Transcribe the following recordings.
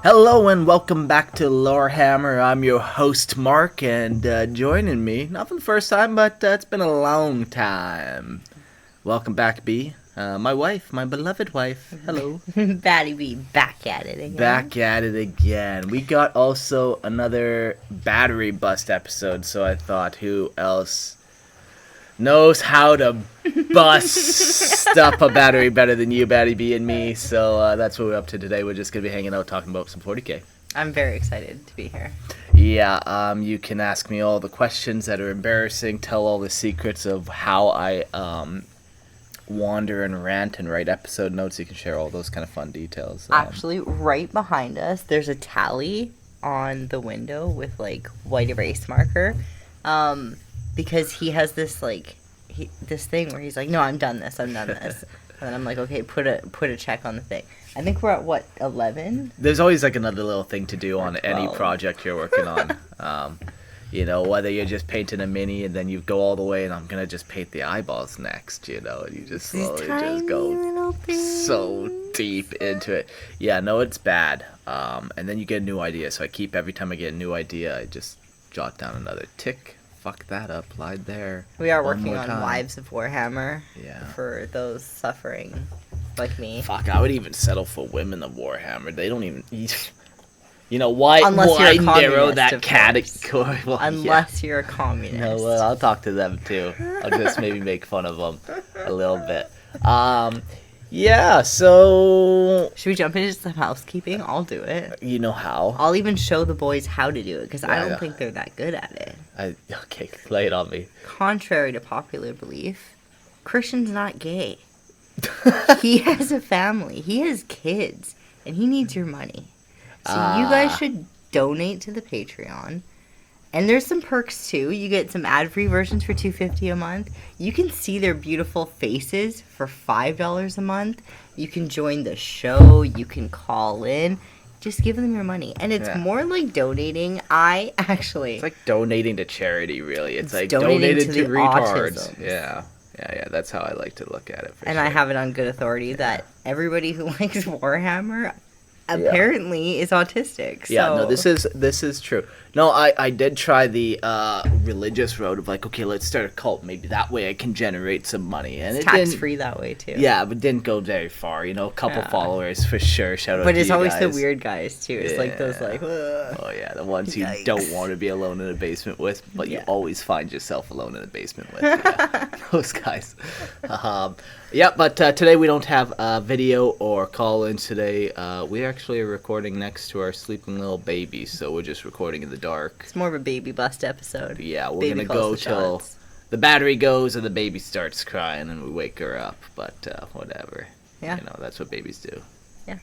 Hello and welcome back to Lorehammer. I'm your host Mark, and joining me, not for the first time, but it's been a long time. Welcome back, B. My wife, my beloved wife. Hello. Batty B, back at it again. Back at it again. We got also another battery bust episode, so I thought, who else knows how to bust up a battery better than you, Batty B, and me? So that's what we're up to today. We're just going to be hanging out talking about some 40K. I'm very excited to be here. Yeah, you can ask me all the questions that are embarrassing, tell all the secrets of how I wander and rant and write episode notes. You can share all those kind of fun details. Actually, right behind us, there's a tally on the window with, like, white erase marker. Because he has this, like, this thing where he's like, no, I'm done this. And then I'm like, okay, put a check on the thing. I think we're at, what, 11? There's always, like, another little thing to do on 12. any project you're working on. You know, whether you're just painting a mini and then you go all the way and I'm going to just paint the eyeballs next, you know, and you just slowly just go so deep into it. Yeah, no, it's bad. And then you get a new idea. So I keep, every time I get a new idea, I just jot down another tick. Fuck that up, lied there. We are working on Wives of Warhammer. Yeah. For those suffering like me. Fuck, I would even settle for Women of Warhammer. They don't even... You know, why narrow that category? Well, unless you're a communist. No, well, I'll talk to them too. I'll just maybe make fun of them a little bit. Yeah, so... Should we jump into some housekeeping? I'll do it. You know how. I'll even show the boys how to do it, because I don't think they're that good at it. Okay, lay it on me. Contrary to popular belief, Christian's not gay. He has a family. He has kids. And he needs your money. So you guys should donate to the Patreon. And there's some perks too. You get some ad-free versions for $2.50 a month. You can see their beautiful faces for $5 a month. You can join the show. You can call in. Just give them your money. And it's more like donating. It's like donating to charity, really. It's like donating to retards. Autisms. Yeah. That's how I like to look at it. And sure. I have it on good authority that everybody who likes Warhammer apparently is autistic. So. Yeah, no, this is true. No, I did try the religious road of like, okay, let's start a cult. Maybe that way I can generate some money. And it's tax-free that way, too. Yeah, but didn't go very far. You know, a couple followers for sure. Shout out to you guys. But it's always the weird guys, too. It's like those, like, oh, yeah, the ones you don't want to be alone in a basement with, but you always find yourself alone in a basement with. Yeah, those guys. But today we don't have video or call-ins today. We actually are recording next to our sleeping little baby, so we're just recording in the dark. It's more of a baby bust episode. Yeah, we're going to go till the battery goes and the baby starts crying and we wake her up, but whatever. Yeah. You know, that's what babies do. Yeah.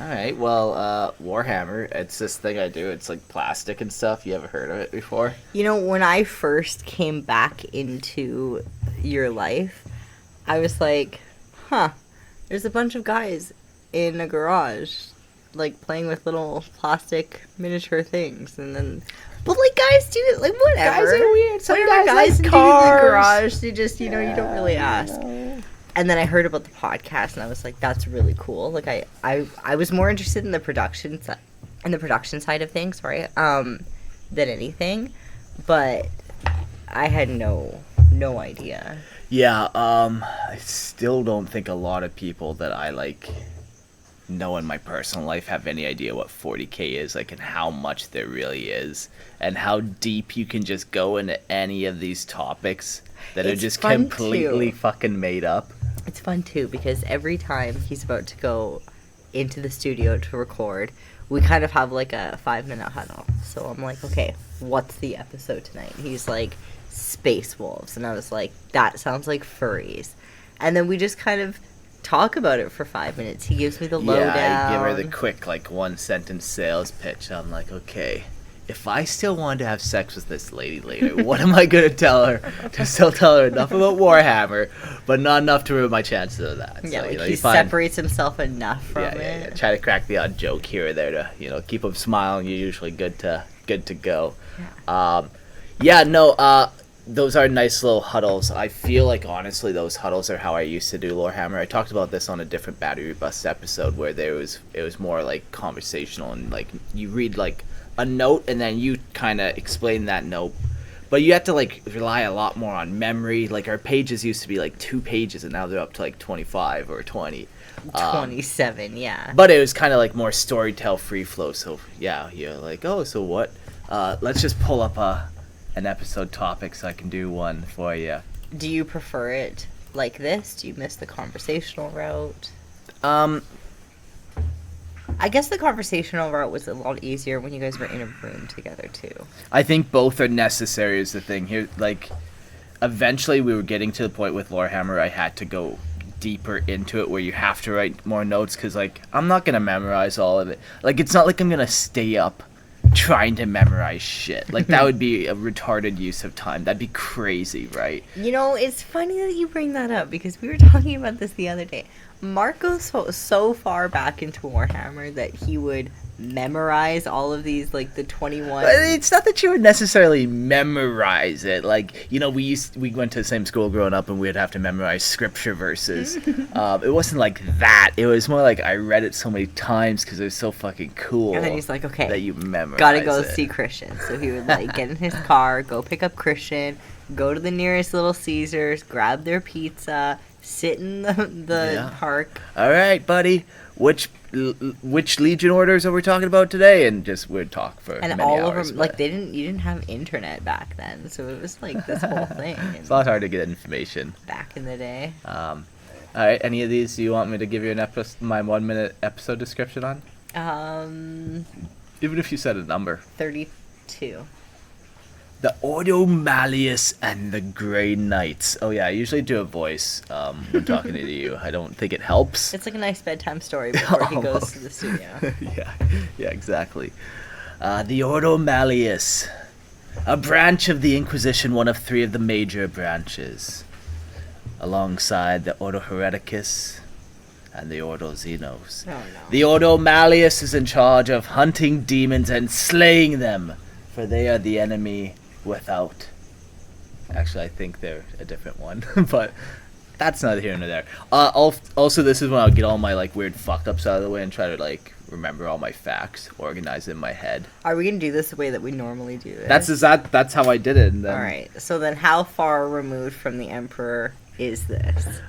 All right, well, Warhammer, it's this thing I do. It's like plastic and stuff. You ever heard of it before? You know, when I first came back into your life, I was like, there's a bunch of guys in a garage, like, playing with little plastic miniature things, and then... But, like, guys do it, like, whatever. Guys are weird. Some guys like cars. Do in the garage, they just, you know, you don't really ask. And then I heard about the podcast, and I was like, that's really cool. Like, I was more interested in the production side of things, right, than anything, but I had no idea. Yeah, I still don't think a lot of people that I, like, know in my personal life have any idea what 40K is, like, and how much there really is, and how deep you can just go into any of these topics that are just completely fucking made up. It's fun, too, because every time he's about to go into the studio to record, we kind of have, like, a 5-minute huddle. So I'm like, okay, what's the episode tonight? He's like, Space Wolves. And I was like, that sounds like furries. And then we just kind of talk about it for 5 minutes. He gives me the lowdown. Yeah, I give her the quick, like, one-sentence sales pitch. I'm like, okay, if I still wanted to have sex with this lady later, what am I going to tell her? To still tell her enough about Warhammer, but not enough to ruin my chances of that. Yeah, so, like, he separates himself enough from it. Yeah. Try to crack the odd joke here or there to, you know, keep him smiling. You're usually good to go. those are nice little huddles. I feel like, honestly, those huddles are how I used to do Lorehammer. I talked about this on a different Battery Bust episode where it was more like conversational, and like you read like a note and then you kind of explain that note. But you have to like rely a lot more on memory. Like our pages used to be like 2 pages, and now they're up to like 25 or 20. 27, yeah. But it was kind of like more storytell free flow. So yeah, you're like, oh, so what? Let's just pull up an episode topic so I can do one for you. Do you prefer it like this? Do you miss the conversational route? I guess the conversational route was a lot easier when you guys were in a room together too. I think both are necessary is the thing here. Like, eventually we were getting to the point with Lorehammer I had to go deeper into it where you have to write more notes because, like, I'm not going to memorize all of it. Like, it's not like I'm going to stay up trying to memorize shit. Like, that would be a retarded use of time. That'd be crazy, right? You know, it's funny that you bring that up because we were talking about this the other day. Mark goes so far back into Warhammer that he would memorize all of these, like, the 21... It's not that you would necessarily memorize it. Like, you know, we went to the same school growing up and we'd have to memorize scripture verses. It wasn't like that. It was more like I read it so many times because it was so fucking cool. And then he's like, okay, that you memorize gotta go it. see Christian. So he would, like, get in his car, go pick up Christian, go to the nearest Little Caesars, grab their pizza, sit in the park. All right, buddy. Which Legion orders are we talking about today? And just we'd talk for and many all hours, of them, like, you didn't have internet back then, so it was like this whole thing. It's a lot hard to get information Back in the day. All right, any of these you want me to give you my 1 minute episode description on? Even if you said a number. 32. The Ordo Malleus and the Grey Knights. Oh yeah, I usually do a voice when talking to you. I don't think it helps. It's like a nice bedtime story before he goes to the studio. yeah, exactly. The Ordo Malleus, a branch of the Inquisition, one of 3 of the major branches, alongside the Ordo Hereticus and the Ordo Xenos. Oh, no. The Ordo Malleus is in charge of hunting demons and slaying them, for they are the enemy without. Actually, I think they're a different one, but that's neither here nor there. Also, this is when I'll get all my like weird fuck ups out of the way and try to like remember all my facts, organize in my head. Are we gonna do this the way that we normally do this? That's how I did it. And then, all right. So then, how far removed from the Emperor is this?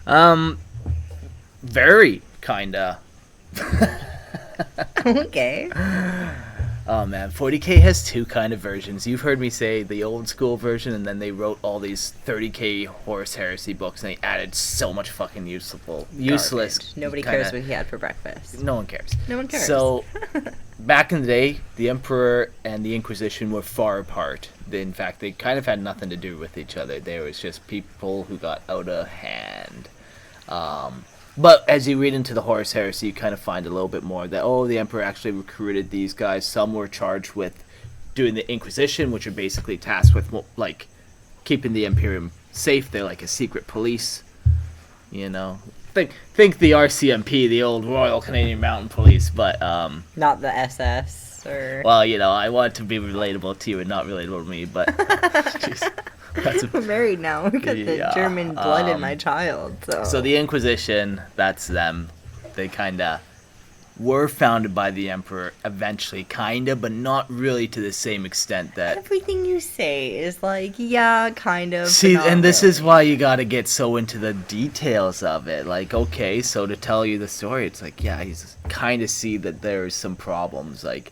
Very kinda. Okay. Oh man, 40K has 2 kind of versions. You've heard me say the old school version, and then they wrote all these 30K Horus Heresy books, and they added so much fucking useless. Nobody cares what he had for breakfast. No one cares. No one cares. So, back in the day, the Emperor and the Inquisition were far apart. In fact, they kind of had nothing to do with each other. They was just people who got out of hand. But as you read into the Horus Heresy, you kind of find a little bit more that, the Emperor actually recruited these guys. Some were charged with doing the Inquisition, which are basically tasked with, like, keeping the Imperium safe. They're like a secret police, you know. Think the RCMP, the old Royal Canadian Mountain Police, but... Not the SS, or... Well, you know, I want it to be relatable to you and not relatable to me, but... Jeez. We're married now. We got the German blood in my child. So the Inquisition, that's them. They kind of were founded by the Emperor eventually, kind of, but not really to the same extent that... Everything you say is like, yeah, kind of. See, and this is why you got to get so into the details of it. Like, okay, so to tell you the story, it's like, yeah, you kind of see that there's some problems, like...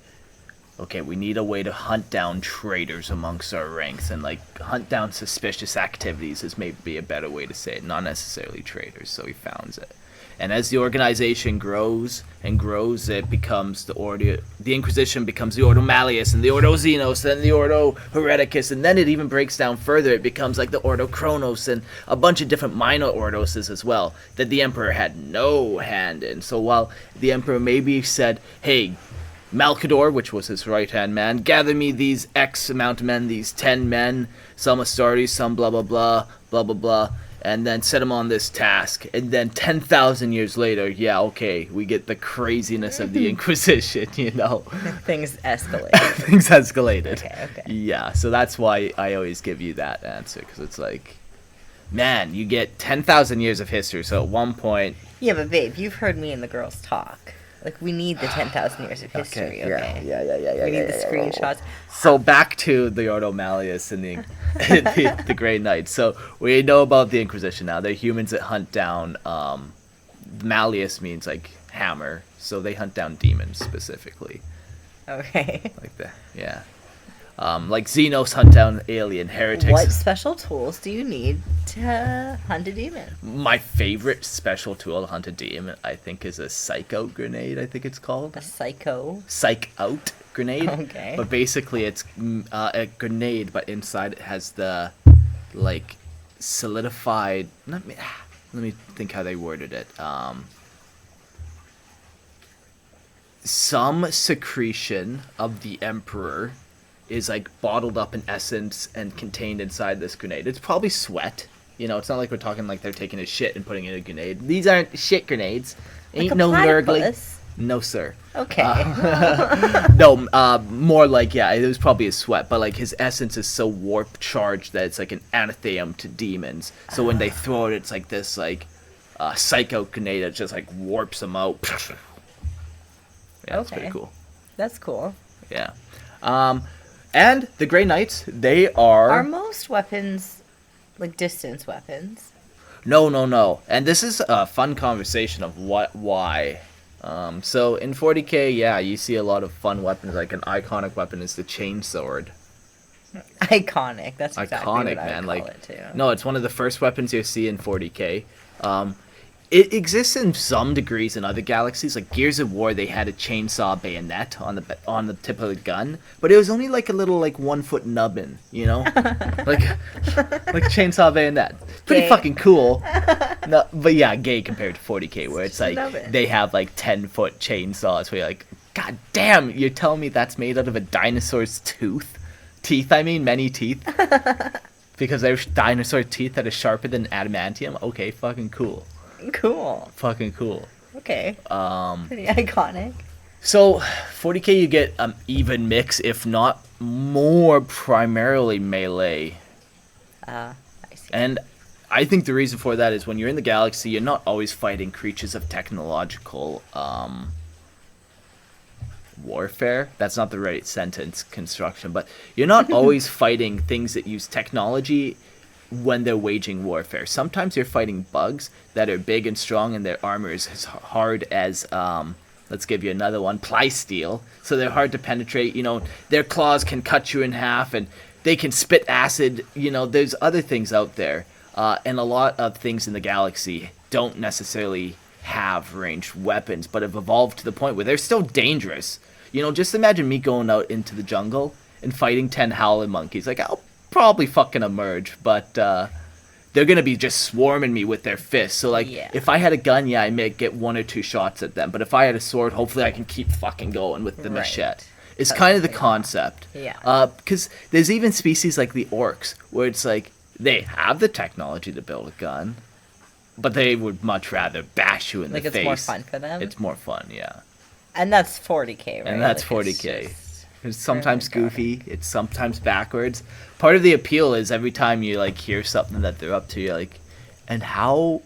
Okay, we need a way to hunt down traitors amongst our ranks, and like hunt down suspicious activities is maybe a better way to say it, not necessarily traitors. So he founds it, and as the organization grows and grows, it becomes the Inquisition becomes the Ordo Malleus and the Ordo Xenos, then the Ordo Hereticus, and then it even breaks down further. It becomes like the Ordo Chronos and a bunch of different minor Ordoses as well that the Emperor had no hand in. So while the Emperor maybe said, "Hey, Malcador," which was his right-hand man, "gather me these X amount of men, these 10 men, some Astartes, some blah, blah, blah, blah, blah, blah," and then set him on this task. And then 10,000 years later, yeah, okay, we get the craziness of the Inquisition, you know? Things escalated. Things escalated. Okay. Yeah, so that's why I always give you that answer, because it's like, man, you get 10,000 years of history, so at one point... Yeah, but babe, you've heard me and the girls talk. Like, we need the 10,000 years of history, okay? Yeah. We need the screenshots. So back to the Ordo Malleus and the Grey Knights. So we know about the Inquisition now. They're humans that hunt down... Malleus means, like, hammer, so they hunt down demons, specifically. Okay. Like that, yeah. Like Xenos hunt down alien heretics. What special tools do you need to hunt a demon? My favorite special tool to hunt a demon, I think, is a psych out grenade, I think it's called. A psycho? Psych out grenade. Okay. But basically it's a grenade, but inside it has the, like, solidified... Let me think how they worded it. Some secretion of the Emperor is like bottled up in essence and contained inside this grenade. It's probably sweat. You know, it's not like we're talking like they're taking a shit and putting it in a grenade. These aren't shit grenades. Ain't Like no lurgling. platypus? No, sir. Okay. No, more like, yeah, it was probably his sweat, but like his essence is so warp charged that it's like an anathema to demons. So when they throw it, it's like this like psycho grenade that just like warps them out. Yeah, that's pretty cool. That's cool. Yeah. And the Grey Knights, they are... Are most weapons, like, distance weapons? No. And this is a fun conversation of why. So in 40k, yeah, you see a lot of fun weapons. Like an iconic weapon is the chainsword. Iconic. That's exactly what Iconic, I man. would Like, call it, too. no, it's one of the first weapons you see in 40k. It exists in some degrees in other galaxies. Like Gears of War, they had a chainsaw bayonet on the tip of the gun, but it was only like a little like 1 foot nubbin, you know, like chainsaw bayonet. Pretty Gay. fucking cool. No, but yeah, gay compared to 40k, where it's like Nubbin. they have like 10-foot chainsaws. Where you're like, God damn, you're telling me that's made out of a dinosaur's teeth? I mean, many teeth. Because their dinosaur teeth that are sharper than adamantium. Okay, fucking cool. Cool. Fucking cool. Okay. Pretty iconic. So 40k you get even mix, if not more, primarily melee. I see. And I think the reason for that is when you're in the galaxy, you're not always fighting creatures of technological warfare. That's not the right sentence construction, but you're not always fighting things that use technology when they're waging warfare. Sometimes you're fighting bugs that are big and strong and their armor is as hard as let's give you another one, plysteel. So they're hard to penetrate, you know, their claws can cut you in half and they can spit acid, you know, there's other things out there. And a lot of things in the galaxy don't necessarily have ranged weapons, but have evolved to the point where they're still dangerous. You know, just imagine me going out into the jungle and fighting 10 howling monkeys. Like, I'll probably fucking emerge, but they're gonna be just swarming me with their fists. So like, if I had a gun, yeah, I may get 1 or 2 shots at them, but if I had a sword, hopefully I can keep fucking going with the machete. It's kind of the concept. Yeah. Because there's even species like the orcs where it's like they have the technology to build a gun, but they would much rather bash you in the face. Like, it's more fun for them? It's more fun, yeah. And that's 40k, right? And that's like, 40k. It's sometimes goofy. It's sometimes backwards. Part of the appeal is every time you like hear something that they're up to, you're like, and how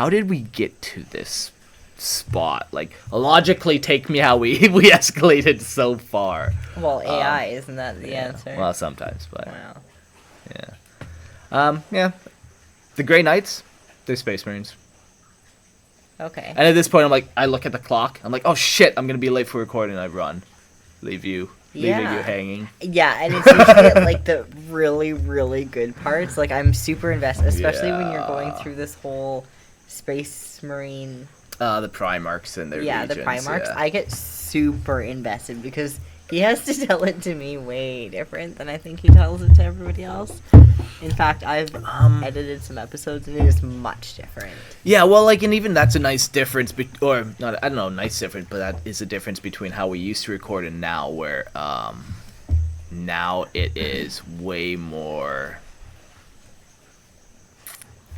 did we get to this spot? Like, logically take me how we escalated so far. Well, AI, isn't that the answer? Well, sometimes, but Wow. yeah. The Grey Knights, they're Space Marines. Okay. And at this point, I'm like, I look at the clock. I'm like, oh shit, I'm gonna be late for recording. I run, leaving you hanging. Yeah, and it's usually like the really, really good parts. Like, I'm super invested, especially when you're going through this whole Space Marine. The Primarchs and their the legions, Primarchs. yeah. I get super invested because he has to tell it to me way different than I think he tells it to everybody else. In fact, I've edited some episodes and it is much different. Yeah, well, like, and even that's a nice difference, or not, I don't know, nice difference, but that is a difference between how we used to record and now, where now it is way more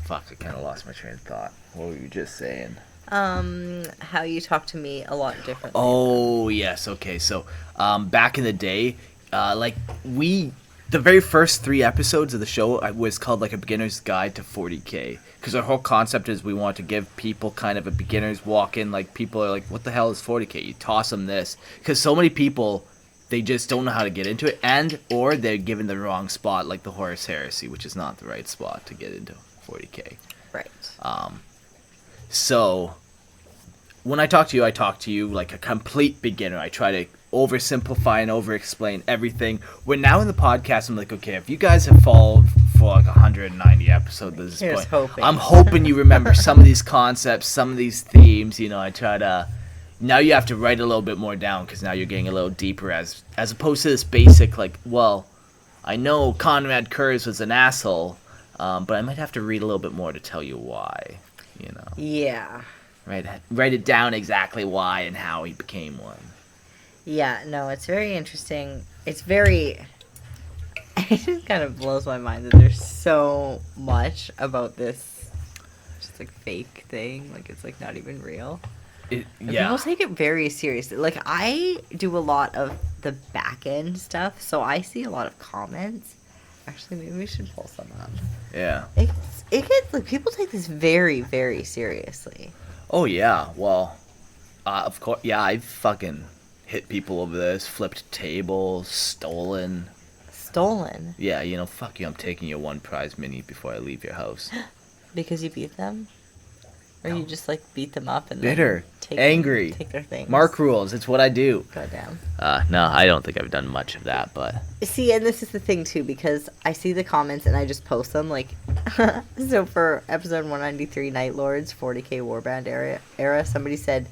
Fuck, I kind of lost my train of thought. What were you just saying? How you talk to me a lot differently. Oh, yes. Okay, so back in the day, the very first 3 episodes of the show was called like a beginner's guide to 40K, because our whole concept is we want to give people kind of a beginner's walk-in. Like, people are like, what the hell is 40K? You toss them this, because so many people, they just don't know how to get into it, or they're given the wrong spot, like the Horus Heresy, which is not the right spot to get into 40K. Right. So, when I talk to you like a complete beginner. I try to oversimplify and over-explain everything. When now in the podcast, I'm like, okay, if you guys have followed for like 190 episodes at this point, I'm hoping you remember some of these concepts, some of these themes. You know, I try to... Now you have to write a little bit more down, because now you're getting a little deeper as opposed to this basic, like, well, I know Conrad Kurz was an asshole, but I might have to read a little bit more to tell you why, you know. Yeah. Write it down exactly why and how he became one. Yeah, no, it's very interesting. It's very... It just kind of blows my mind that there's so much about this just, like, fake thing. Like, it's, like, not even real. People take it very seriously. Like, I do a lot of the back end stuff, so I see a lot of comments. Actually, maybe we should pull some up. Yeah. It gets, like, people take this very, very seriously. Oh, yeah. Well, of course, yeah, I've fucking hit people over this, flipped tables, stolen. Stolen? Yeah, you know, fuck you, I'm taking your 1 prize mini before I leave your house. Because you beat them? Or you just, like, beat them up and bitter, angry, take their things? Mark rules, it's what I do. Goddamn. No, I don't think I've done much of that, but... See, and this is the thing, too, because I see the comments and I just post them, like... So for episode 193, Night Lords, 40K Warband era, somebody said,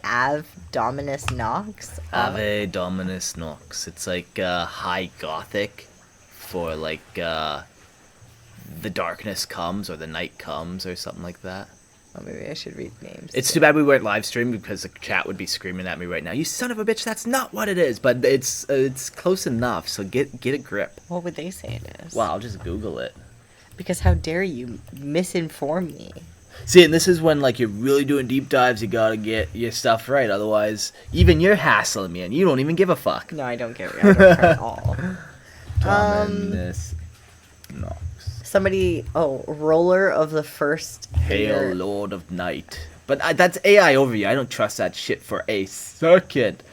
Ave Dominus Nox. Ave Dominus Nox. It's like high Gothic for, like, the darkness comes or the night comes or something like that. Oh, maybe I should read names. It's too bad we weren't live streaming, because the chat would be screaming at me right now. You son of a bitch, that's not what it is. But it's close enough, so get a grip. What would they say it is? Well, I'll just Google it. Because how dare you misinform me? See, and this is when, like, you're really doing deep dives, you gotta get your stuff right. Otherwise, even you're hassling me, and you don't even give a fuck. No, I don't care at all. Dominus Nox. Somebody, roller of the first Hail Lord of Night. But that's AI over you. I don't trust that shit for a second.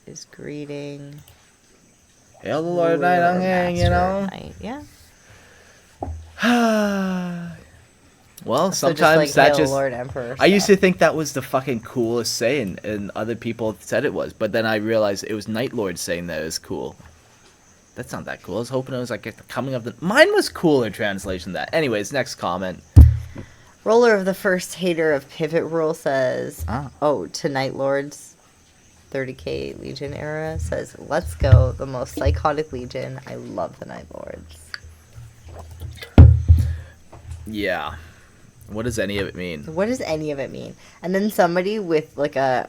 Is greeting. Hail the Lord of Night, you know? Night. Yeah. Well, So sometimes just like that Hail just... Lord Emperor I used to stuff. think that was the fucking coolest saying, and other people said it was. But then I realized it was Night Lord saying that it was cool. That's not that cool. I was hoping it was like the coming of the... Mine was cooler translation than that. Anyways, next comment. Roller of the first hater of Pivot Rule says, to Night Lords, 30K Legion era, says, let's go, the most psychotic Legion. I love the Night Lords. Yeah. What does any of it mean? What does any of it mean? And then somebody with like a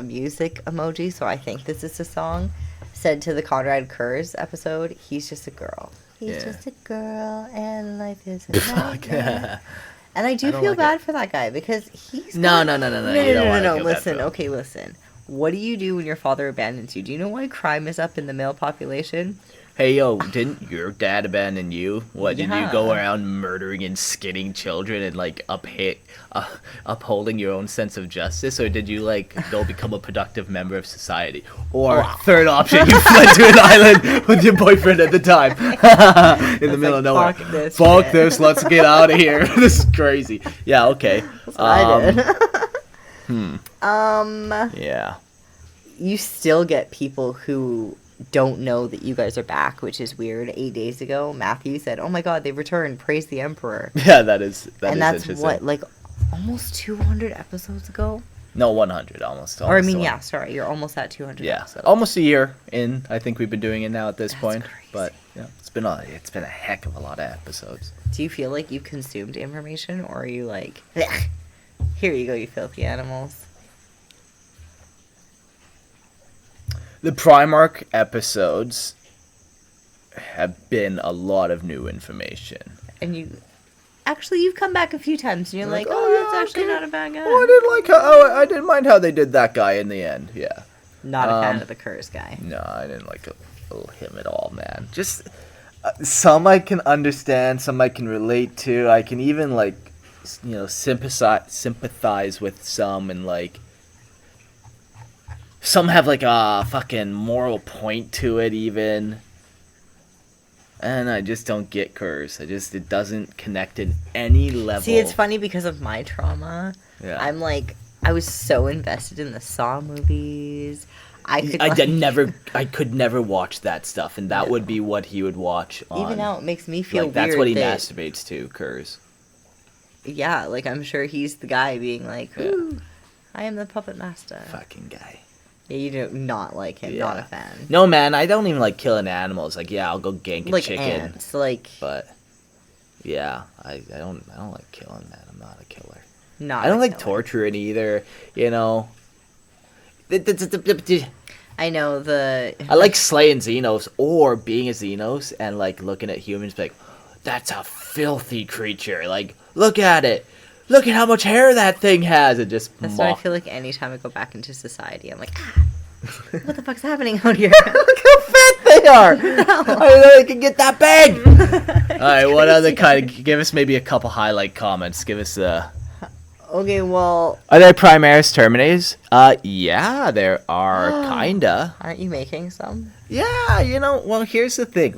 music emoji, so I think this is a song, said to the Conrad Kurz episode, he's just a girl. He's just a girl, and life is a nightmare. And I do feel bad for that guy, because he's... No. Listen. What do you do when your father abandons you? Do you know why crime is up in the male population? Hey, yo, didn't your dad abandon you? What, did you go around murdering and skinning children and, like, upholding your own sense of justice? Or did you, like, go become a productive member of society? Or, third option, you fled to an island with your boyfriend at the time. In the middle of nowhere. Fuck this, let's get out of here. This is crazy. Yeah, okay. That's what I did. Yeah. You still get people who... don't know that you guys are back, which is weird. 8 days ago, Matthew said, "Oh my God, they returned! Praise the Emperor." Yeah, that's interesting. What, like, almost 200 episodes ago? No, 100 almost. Or I mean, yeah, sorry, you're almost at 200. Yeah, episodes. almost a year in. I think we've been doing it now at this point. Crazy. But yeah, it's been a heck of a lot of episodes. Do you feel like you consumed information, or are you like, here you go, you filthy animals? The Primarch episodes have been a lot of new information. And you've come back a few times and you're like, that's actually not a bad guy. Oh, I didn't mind how they did that guy in the end. Yeah. Not a fan of the Curse guy. No, I didn't like him at all, man. Just some I can understand, some I can relate to. I can even sympathize with some, and some have a fucking moral point to it even. And I just don't get Curse. It doesn't connect in any level. See, it's funny because of my trauma. Yeah. I was so invested in the Saw movies. I could never watch that stuff, and that would be what he would watch on. Even now, it makes me feel weird. That's what he masturbates to, Curse. Yeah, I'm sure he's the guy being like, ooh, I am the puppet master. Fucking guy. Yeah, you do not like him. Yeah. Not a fan. No, man, I don't even like killing animals. I'll go gank a chicken. Ants, But yeah, I don't like killing, man. I'm not a killer. I don't like torturing either. I know I like slaying Xenos or being a Xenos and looking at humans that's a filthy creature. Look at it. Look at how much hair that thing has. And just That's what I feel like anytime I go back into society. I'm like, what the fuck's happening out here? Look how fat they are. No. I know they can get that big. All right, what other kind? Give us maybe a couple highlight comments. Give us Okay, well... Are there Primaris Terminators? Yeah, there are, kinda. Aren't you making some? Yeah, well, here's the thing.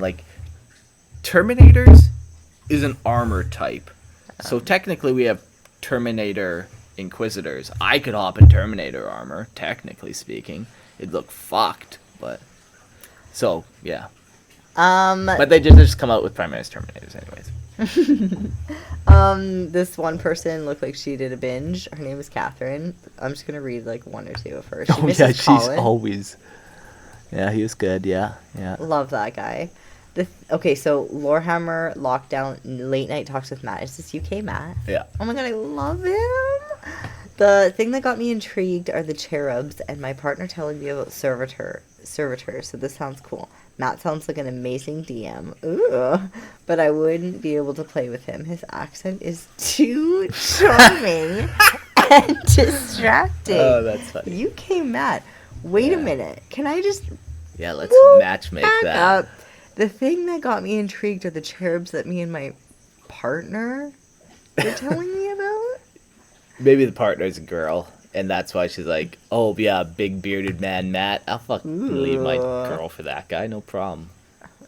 Terminators is an armor type. So technically we have Terminator Inquisitors. I could hop in Terminator armor, technically speaking. It'd look fucked, but... So, yeah. But they just come out with Primaris Terminators anyways. This one person looked like she did a binge. Her name is Catherine. I'm just gonna read one or two of her. She's always... Yeah, he was good, yeah. Love that guy. Okay, so Lorehammer Lockdown Late Night Talks with Matt. Is this UK Matt? Yeah. Oh my god, I love him. The thing that got me intrigued are the cherubs and my partner telling me about servitor. So this sounds cool. Matt sounds like an amazing DM. Ooh. But I wouldn't be able to play with him. His accent is too charming and distracting. Oh, that's funny. UK Matt. Wait a minute. Can I just... Yeah, let's matchmake that. Up. The thing that got me intrigued are the cherubs that me and my partner were telling me about. Maybe the partner's a girl, and that's why she's like, oh, yeah, big bearded man Matt. I'll fucking leave my girl for that guy, no problem.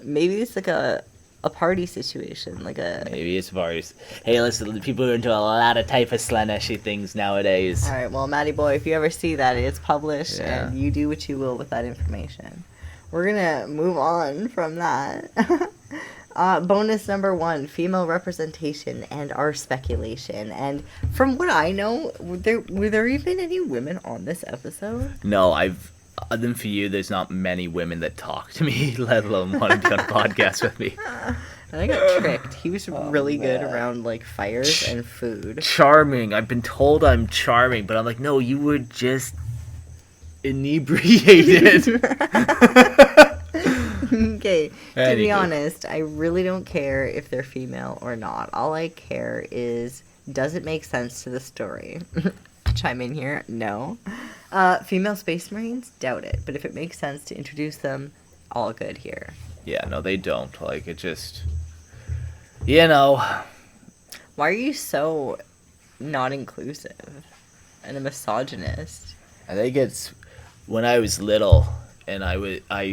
Maybe it's a party situation, Maybe it's parties. Hey, listen, people are into a lot of type of slanishy things nowadays. Alright, well, Matty boy, if you ever see that, it's published, and you do what you will with that information. We're gonna move on from that. Bonus number 1, female representation and our speculation. And from what I know, were there even any women on this episode? No, other than for you, there's not many women that talk to me, let alone want to be on a podcast with me. And I got tricked. He was really good around fires and food. Charming. I've been told I'm charming, but I'm like, no, you were just inebriated. Okay, to be honest, I really don't care if they're female or not. All I care is, does it make sense to the story? Chime in here. No. Female Space Marines? Doubt it. But if it makes sense to introduce them, all good here. Yeah, no, they don't. It just... Why are you so not inclusive and a misogynist? I think it's... When I was little... And I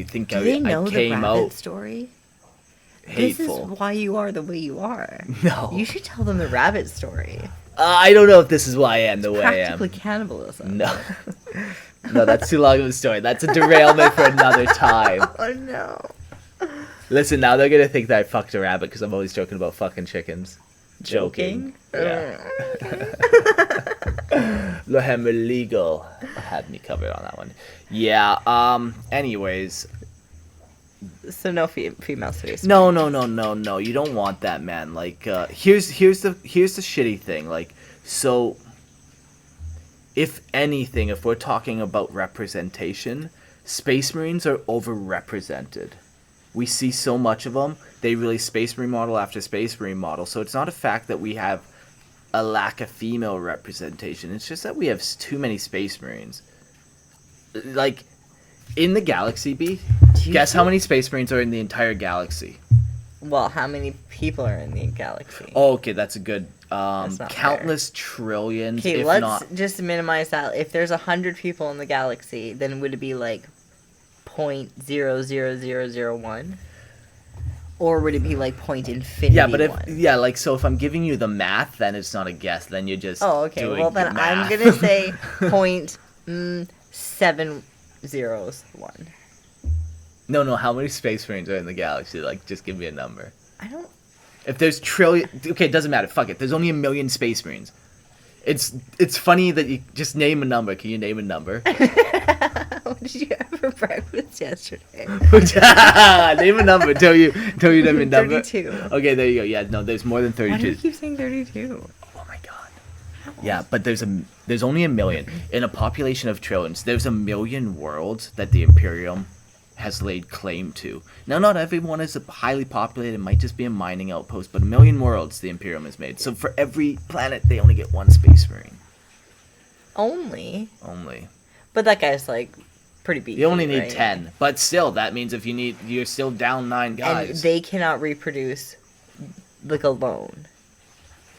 think I came out... Do they know the rabbit story? Hateful. This is why you are the way you are. No. You should tell them the rabbit story. I don't know if this is why I am the way I am. Practically cannibalism. No. No, that's too long of a story. That's a derailment for another time. Oh, no. Listen, now they're going to think that I fucked a rabbit because I'm always joking about fucking chickens. Joking? Yeah. Lohem illegal. Had me covered on that one. Yeah, anyways. So no female space. No. You don't want that, man. Here's the shitty thing. So if anything, if we're talking about representation, Space Marines are overrepresented. We see so much of them. They release Space Marine model after Space Marine model. So it's not a fact that we have a lack of female representation. It's just that we have too many Space Marines. Like, in the galaxy, B, guess how many Space Marines are in the entire galaxy? Well, how many people are in the galaxy? Oh, okay, that's a good... That's not countless fair. trillions, Okay, if let's not... just minimize that. If there's 100 people in the galaxy, then would it be like 0.00001? Or would it be like point infinity? Yeah, but one? so if I'm giving you the math, then it's not a guess. Then you're just Oh, okay. doing Well, then math. I'm gonna say 0.701. No. How many Space Marines are in the galaxy? Like, just give me a number. I don't. If there's trillion, okay, it doesn't matter. Fuck it. There's only 1 million Space Marines. It's funny that you just name a number. Can you name a number? What did you have for breakfast yesterday? Name a number. Tell you name a number. 32. Okay, there you go. Yeah, no, there's more than 32. Why do you keep saying 32? Oh my god. Yeah, but there's only 1 million in a population of trillions. There's 1 million worlds that the Imperium has laid claim to. Now, not everyone is highly populated. It might just be a mining outpost, but 1 million worlds the Imperium has made. So for every planet, they only get 1 Space Marine. Only. But that guy's like pretty beefy. You only need right? 10. But still, that means you're still down 9 guys. And they cannot reproduce like alone.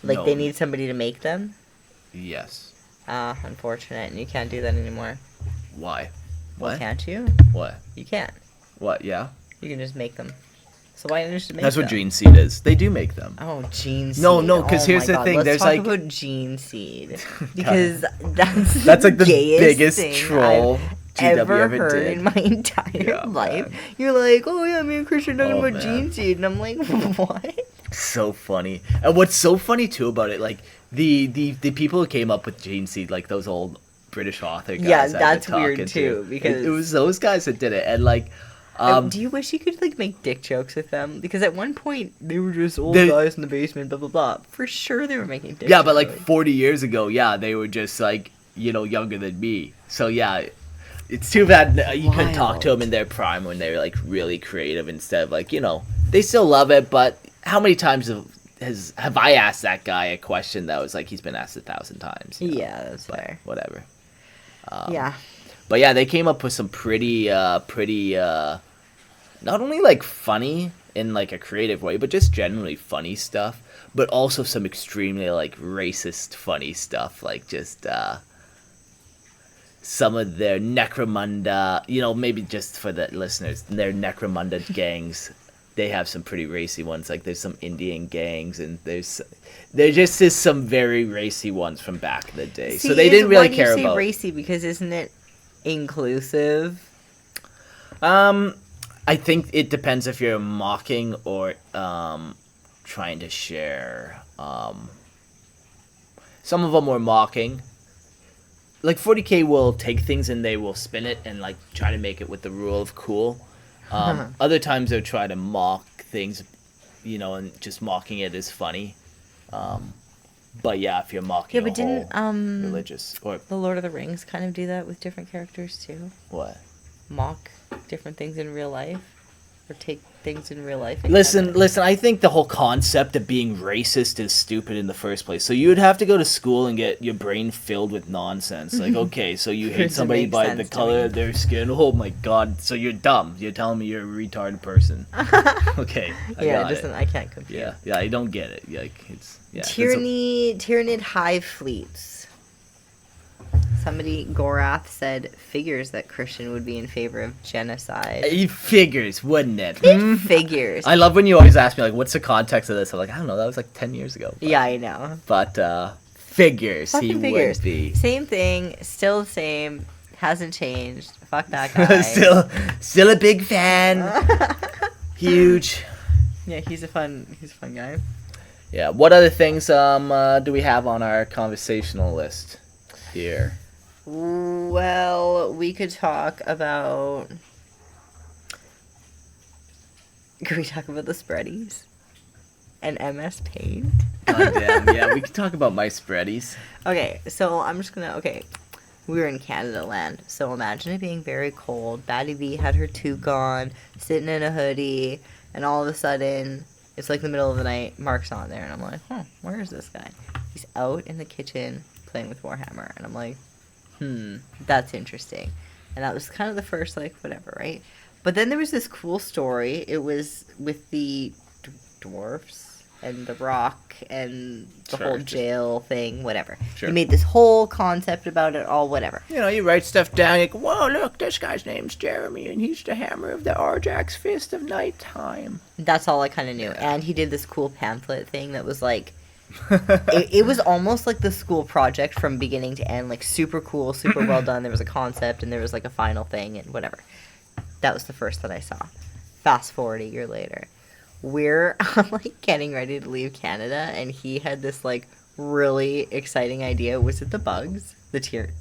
Like No. they need somebody to make them. Yes. Unfortunate, and you can't do that anymore. Why? Well, What? can't you? What? You can't. What? Yeah. You can just make them. So why didn't you just make That's them? what Gene Seed is. They do make them. Oh, gene seed. No, 'cause Oh here's my the God, thing, Let's there's talk like- about gene seed because that's That's like the gayest biggest thing troll I've GW ever ever heard did. in my entire Yeah, life. man. You're like, oh yeah, me and Christian talking Oh, about man. gene seed, and I'm like, what? So funny. And what's so funny too about it, like the people who came up with Gene Seed, like those old British author guys. Yeah, I've been that's weird, talking too, to, because- it was those guys that did it, and like. Do you wish you could like make dick jokes with them? Because at one point they were just old They- guys in the basement, blah blah blah. For sure they were making dick. Yeah, jokes. but like 40 years ago, yeah, they were just like, younger than me. So yeah, it's too bad you couldn't talk to Wild. them in their prime when they were like really creative instead of like, they still love it, but how many times have I asked that guy a question that was like he's been asked 1,000 times? Yeah, that's But fair. whatever. Yeah. But yeah, they came up with some pretty not only like funny in like a creative way, but just generally funny stuff, but also some extremely like racist funny stuff, like just some of their Necromunda, maybe just for the listeners, their Necromunda gangs, they have some pretty racy ones. Like there's some Indian gangs, and there just is some very racy ones from back in the day. So they didn't really care about. Why do you say racy? Because isn't it inclusive? I think it depends if you're mocking or trying to share. Some of them were mocking. Like 40K will take things and they will spin it and like try to make it with the rule of cool. Other times they'll try to mock things, and just mocking it is funny. But yeah, if you're mocking Yeah, but didn't religious or the Lord of the Rings kind of do that with different characters too? what? Mock different things in real life, or take things in real life. And Listen, I think the whole concept of being racist is stupid in the first place. So you would have to go to school and get your brain filled with nonsense. Like, okay, so you hate Doesn't somebody make by the sense to color me. of their skin. Oh my god, so you're dumb. You're telling me you're a retarded person. Okay, I yeah, got it doesn't. I can't compute. Yeah, I don't get it. Like, it's... Yeah, Tyrannid hive fleets. Somebody, Gorath, said figures that Christian would be in favor of genocide. He figures, wouldn't it? Figures. I love when you always ask me, like, what's the context of this? I'm like, I don't know, that was like 10 years ago. Yeah, I know. But, figures, he Fucking figures. would be. Same thing, still the same, hasn't changed. Fuck that guy. still a big fan. Huge. Yeah, he's a fun guy. Yeah, what other things do we have on our conversational list here? Well, we could talk about... Could we talk about the spreadies? And MS Paint? God damn, yeah, we could talk about my spreadies. Okay, so I'm just gonna... Okay, we were in Canada land. So imagine it being very cold. Batty B had her toque on, sitting in a hoodie, and all of a sudden, it's like the middle of the night, Mark's not there, and I'm like, where is this guy? He's out in the kitchen playing with Warhammer, and I'm like, that's interesting. And that was kind of the first, like, whatever, right? But then there was this cool story. It was with the dwarfs and the rock and the whole jail thing, whatever. Sure. He made this whole concept about it all, whatever. You know, you write stuff down, you go, whoa, look, this guy's name's Jeremy, and he's the hammer of the Arjax fist of nighttime. That's all I kind of knew. Yeah. And he did this cool pamphlet thing that was like, it was almost like the school project from beginning to end, like super cool, super well done. There was a concept, and there was like a final thing, and whatever. That was the first that I saw. Fast forward a year later. We're like getting ready to leave Canada, and he had this like really exciting idea. Was it the bugs? The tier?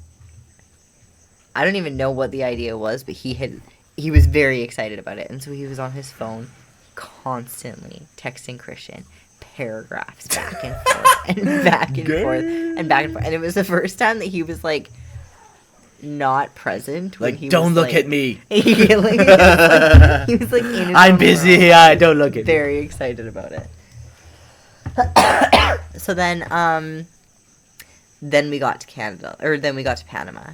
I don't even know what the idea was, but he was very excited about it, and so he was on his phone constantly texting Christian paragraphs back and forth and back and forth and back and forth, and it was the first time that he was like not present when like he don't was, look like, at me. he was like in his I'm busy. Yeah, don't look at very me. excited about it. So then we got to Canada, or then we got to Panama,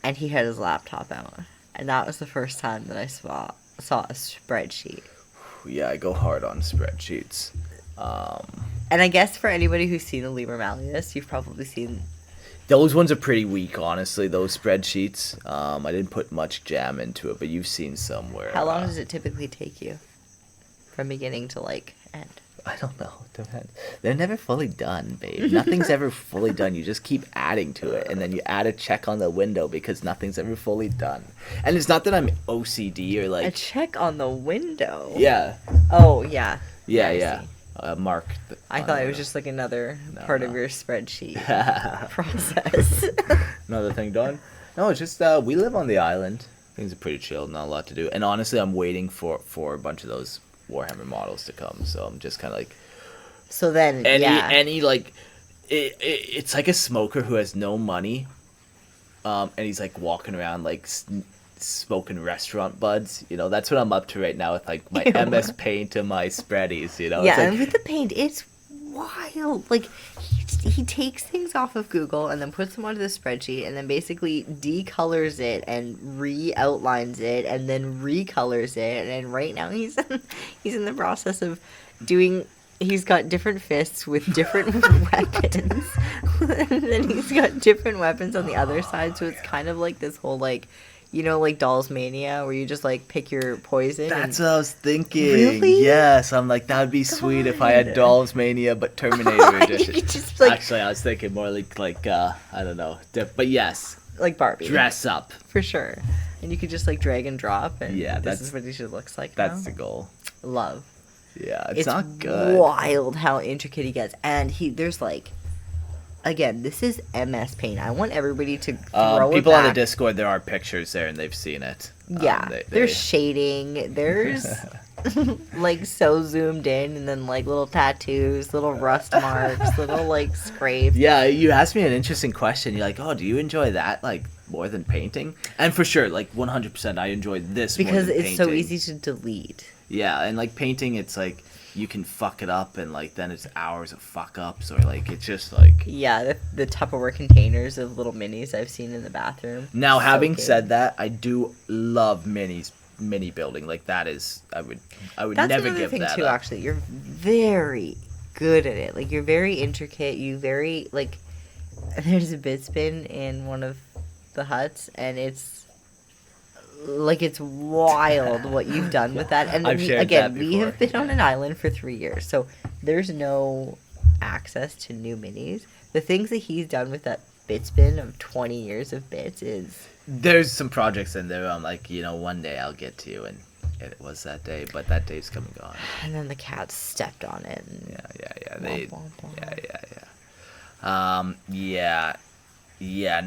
and he had his laptop out, and that was the first time that I saw a spreadsheet. Yeah, I go hard on spreadsheets. And I guess for anybody who's seen the Liber Malleus, you've probably seen. Those ones are pretty weak, honestly, those spreadsheets. I didn't put much jam into it, but you've seen somewhere. How long does it typically take you? From beginning to, like, end? I don't know. They're never fully done, babe. Nothing's ever fully done. You just keep adding to it, and then you add a check on the window because nothing's ever fully done. And it's not that I'm OCD or, like... A check on the window? Yeah. Oh, yeah. Yeah. Mark. I thought it was just like another part of your spreadsheet process. Another thing done? No, it's just we live on the island. Things are pretty chill, not a lot to do. And honestly, I'm waiting for a bunch of those Warhammer models to come. So I'm just kind of like. So then, any like, it's like a smoker who has no money, and he's like walking around like. Smoking restaurant buds, you know, that's what I'm up to right now with like my MS Paint and my spreadies, you know. Yeah, like, and with the paint, it's wild. Like he takes things off of Google and then puts them onto the spreadsheet and then basically decolors it and re-outlines it and then recolors it. And right now he's in the process of doing. He's got different fists with different weapons, and then he's got different weapons on the other side. So it's kind of like this whole like. You know, like Dolls Mania, where you just, like, pick your poison? That's what I was thinking. Really? Yes, I'm like, that would be sweet if I had Dolls Mania, but Terminator Edition. Just, like, actually, I was thinking more like I don't know. But yes. Like Barbie. Dress up. For sure. And you could just, like, drag and drop, and yeah, this is what he looks like That's now. the goal. Love. Yeah, it's not good. Wild how intricate he gets. And there's, like... Again, this is MS Paint. I want everybody to throw people it back. on the Discord, there are pictures there, and they've seen it. Yeah, there's shading. There's like so zoomed in, and then like little tattoos, little rust marks, little like scrapes. Yeah, you asked me an interesting question. You're like, "Oh, do you enjoy that like more than painting?" And for sure, like 100%, I enjoy this because more than it's painting. so easy to delete. Yeah, and like painting, it's like. You can fuck it up and like then it's hours of fuck ups or like it's just like the Tupperware containers of little minis I've seen in the bathroom. Now having said that, I do love mini building. Like that is I would That's never another give thing that too, up. actually. You're very good at it. Like you're very intricate. You very like there's a bit spin in one of the huts and it's wild what you've done with that. And we have been on an island for 3 years, so there's no access to new minis. The things that he's done with that bit spin of 20 years of bits is... There's some projects in there I'm like, you know, one day I'll get to, and it was that day, but that day's come and gone. And then the cats stepped on it. And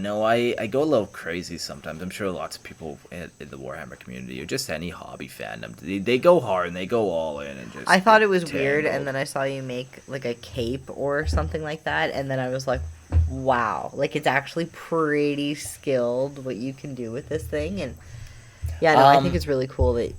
no, I go a little crazy sometimes. I'm sure lots of people in the Warhammer community or just any hobby fandom, they go hard and they go all in and just. I thought it was weird, and then I saw you make like a cape or something like that, and then I was like, wow. Like, it's actually pretty skilled what you can do with this thing. And, yeah, no, I think it's really cool that,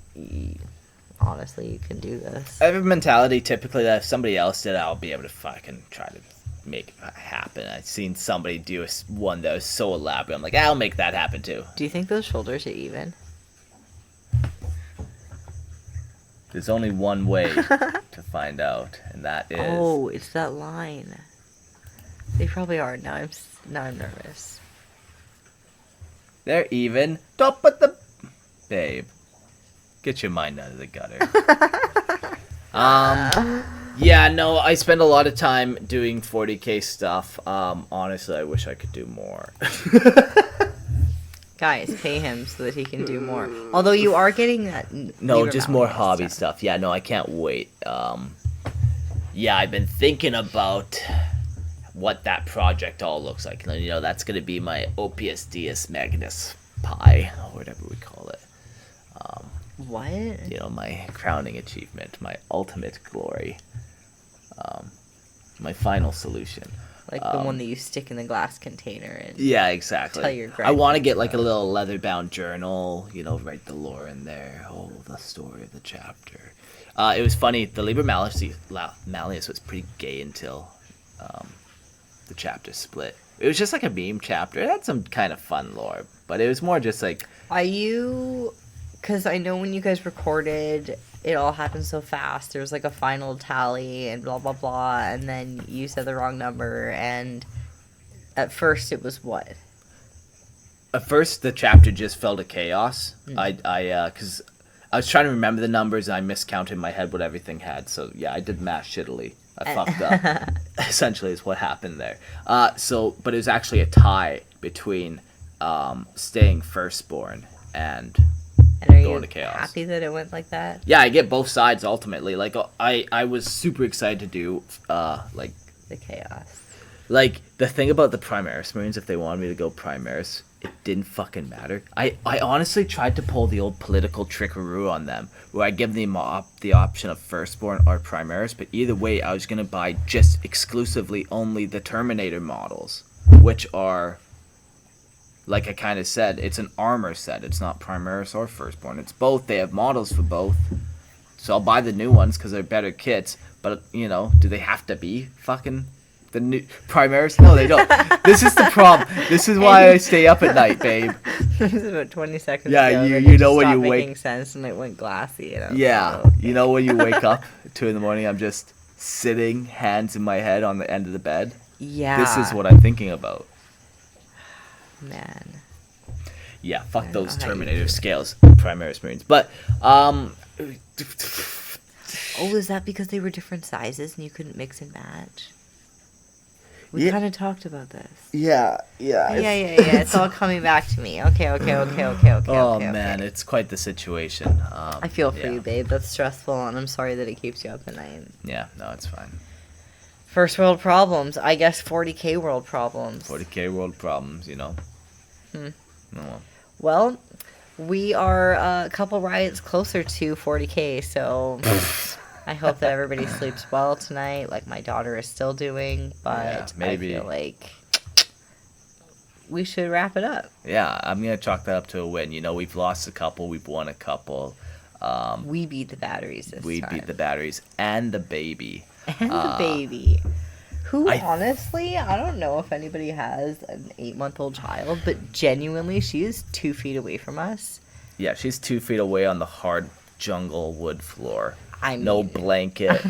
honestly, you can do this. I have a mentality, typically, that if somebody else did it, I'll be able to fucking try to make it happen. I've seen somebody do one that was so elaborate. I'm like, I'll make that happen, too. Do you think those shoulders are even? There's only one way to find out, and that is... Oh, it's that line. They probably are. Now I'm nervous. They're even. Don't put the... Babe. Get your mind out of the gutter. Yeah, no, I spend a lot of time doing 40K stuff. Honestly, I wish I could do more. Guys, pay him so that he can do more. Although you are getting that. No, just more hobby stuff. Yeah, no, I can't wait. Yeah, I've been thinking about what that project all looks like. You know, that's going to be my Opus Deus Magnus pie, or whatever we call it. What? You know, my crowning achievement, my ultimate glory, my final solution. Like the one that you stick in the glass container and yeah, exactly. Tell your I want to get like a little leather-bound journal, you know, write the lore in there. Oh, the story of the chapter. It was funny. The Liber Malleus was pretty gay until the chapter split. It was just like a meme chapter. It had some kind of fun lore, but it was more just like... Are you... Because I know when you guys recorded, it all happened so fast. There was like a final tally and blah, blah, blah. And then you said the wrong number. And at first it was what? At first the chapter just fell to chaos. Because I was trying to remember the numbers and I miscounted in my head what everything had. So yeah, I did math shittily. I fucked up. Essentially is what happened there. But it was actually a tie between staying firstborn and... And are going you to chaos. Happy that it went like that? Yeah, I get both sides ultimately. Like I was super excited to do like the chaos. Like the thing about the Primaris Marines, if they wanted me to go Primaris, it didn't fucking matter. I honestly tried to pull the old political trickaroo on them, where I give them the option of Firstborn or Primaris, but either way, I was gonna buy just exclusively only the Terminator models, which are. Like I kind of said, it's an armor set. It's not Primaris or Firstborn. It's both. They have models for both. So I'll buy the new ones because they're better kits. But, you know, do they have to be fucking the new Primaris? No, they don't. This is the problem. This is why I stay up at night, babe. It was about 20 seconds yeah, ago. you know when you wake... making sense and it went glassy. And yeah, like, oh, okay. You know when you wake up at 2 a.m, I'm just sitting, hands in my head on the end of the bed? Yeah. This is what I'm thinking about. Man. Yeah, fuck those Terminator scales, Primaris Marines. But, Oh, is that because they were different sizes and you couldn't mix and match? We kind of talked about this. Yeah. Yeah. It's all coming back to me. Okay. Oh, man, it's quite the situation. I feel for you, babe. That's stressful, and I'm sorry that it keeps you up at night. Yeah, no, it's fine. First world problems. I guess 40K world problems. 40K world problems, you know. Oh, well, we are a couple riots closer to 40K, so I hope that everybody sleeps well tonight, like my daughter is still doing, but yeah, maybe. I feel like we should wrap it up. Yeah, I'm going to chalk that up to a win. You know, we've lost a couple, we've won a couple. We beat the batteries this time. We beat the batteries and the baby. And the baby. Who, honestly, I don't know if anybody has an 8-month-old child, but genuinely, she is 2 feet away from us. Yeah, she's 2 feet away on the hard jungle wood floor. I mean, no blanket,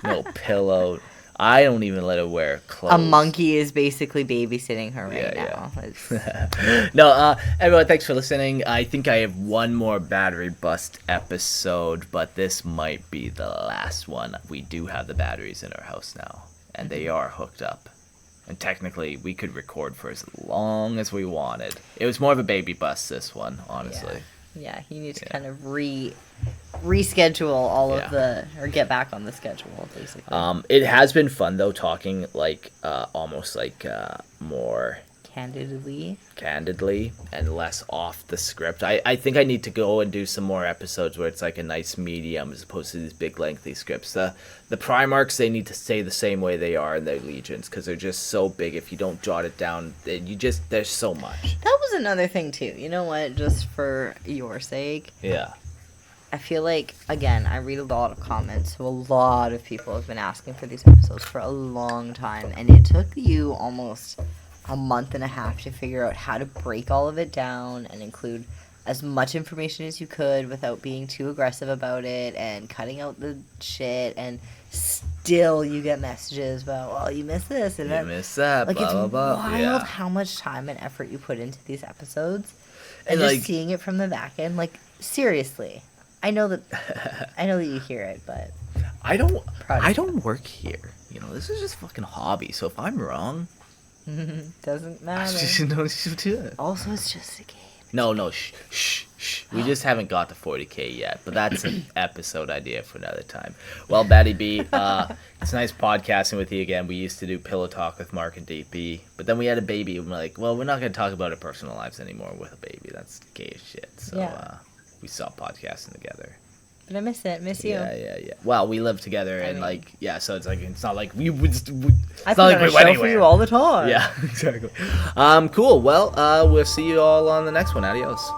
no pillow. I don't even let her wear clothes. A monkey is basically babysitting her right now. Yeah. No, everyone, thanks for listening. I think I have one more battery bust episode, but this might be the last one. We do have the batteries in our house now, and they are hooked up. And technically, we could record for as long as we wanted. It was more of a baby bust, this one, honestly. Yeah, you need to kind of reschedule all of or get back on the schedule, basically. It has been fun though, talking like almost like more candidly, and less off the script. I think I need to go and do some more episodes where it's like a nice medium as opposed to these big lengthy scripts. The Primarchs, they need to stay the same way they are in their legions because they're just so big. If you don't jot it down, there's so much. That was another thing too. You know what? Just for your sake. Yeah. I feel like, again, I read a lot of comments, so a lot of people have been asking for these episodes for a long time, and it took you almost a month and a half to figure out how to break all of it down and include as much information as you could without being too aggressive about it and cutting out the shit, and still you get messages about, well, you missed this and you missed that, like, blah, it's blah, blah. wild how much time and effort you put into these episodes, and like, just seeing it from the back end, like, seriously. I know that you hear it, but I don't work here. You know, this is just fucking hobby. So if I'm wrong, doesn't matter. Also, it's just a game. No, shh. We just haven't got to 40K yet, but that's an episode idea for another time. Well, Batty B, it's nice podcasting with you again. We used to do Pillow Talk with Mark and DP, but then we had a baby, and we're like, well, we're not going to talk about our personal lives anymore with a baby. That's gay as shit. So, we stopped podcasting together. But I miss it. Miss you. Yeah. Well, we live together, and so it's like it's not like we it's not like we went anywhere for you all the time. Yeah, exactly. Cool. Well, we'll see you all on the next one. Adios.